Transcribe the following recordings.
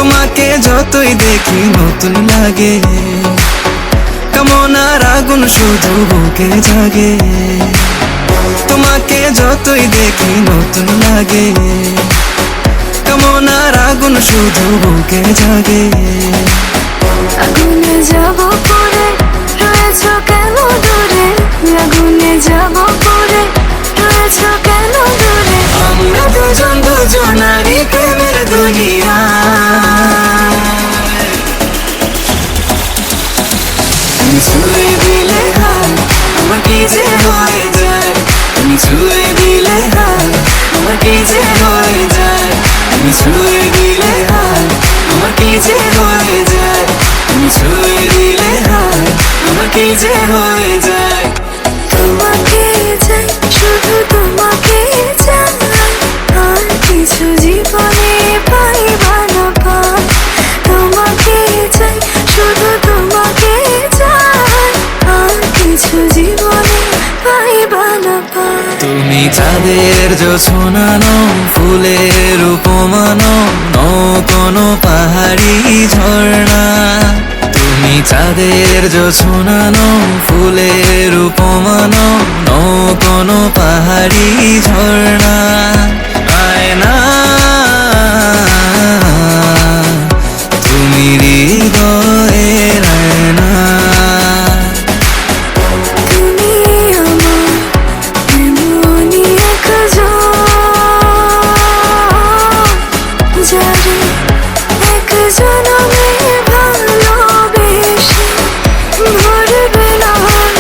তোমাকে যতই দেখি নতুন লাগে, কামনার আগুন শুধু বুকে জাগে। তোমাকে যতই দেখি নতুন লাগে, কামনার আগুন শুধু বুকে জাগে। আগুনে যাব পরে রয়েছ কেন দূরে, আগুনে যাব পরে রয়েছ কেন দূরে। আমরা দুজন দুজনারই প্রেমের দুনিয়া। তুমি ছুঁয়ে দিলে হাত আমার কি যে হয়ে যায়, তুমি ছুঁয়ে দিলে হাত আমার কি যে হয়ে যায়, তুমি ছুঁয়ে দিলে হাত আমার কি যে হয়ে যায়, তুমি ছুঁয়ে দিলে হাত আমার কি যে হয়ে যায়। তোমাকে চাই, শুধু তোমাকে চাই, আর কিছু জীবনে পাইবা না পাই। তোমাকে চাই, শুধু তোমাকে চাই, আর কিছু জীবনে পাইবা না পাই। তুমি চাঁদের জোছনানো, ফুলের উপমানো, কোনো পাহাড়ি ঝর্ণা। তুমি চাঁদের জোছনানো, ফুলের উপমানো, কোনো পাহাড়ি ঝর্ণা। আয়না তুমি হৃদয়ের আয়না। তুমি আমার এমনই একজন, যারে একজন আমি ভালোবেসে ভরবে না মন।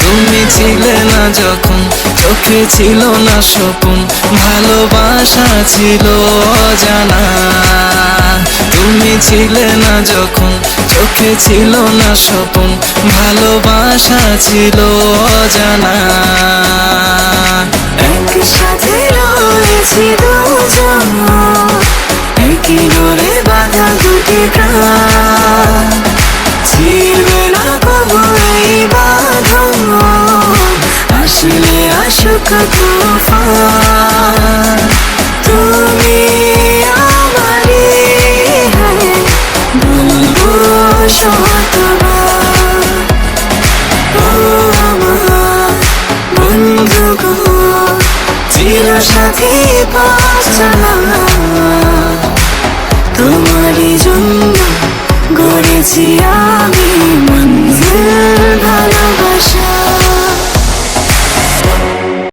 তুমি ছিলে না যখন, চোখে ছিল না স্বপন, ভালোবাসা ছিল অজানা। তুমি ছিলে না যখন, চোখে ছিল না স্বপন, ভালোবাসা ছিল অজানা। একসাথে রয়েছি দুজন, একই ডোরে বাঁধা দুটি প্রাণ। ছিড়বে না কবু এই বাঁধন, আসলে আসুক তুফান। তুমি আমারই, বলবো শতবার। ও আমার বন্ধু গো, চিরসাথী পথ চলা, তোমারই জন্য গড়েছি আমি।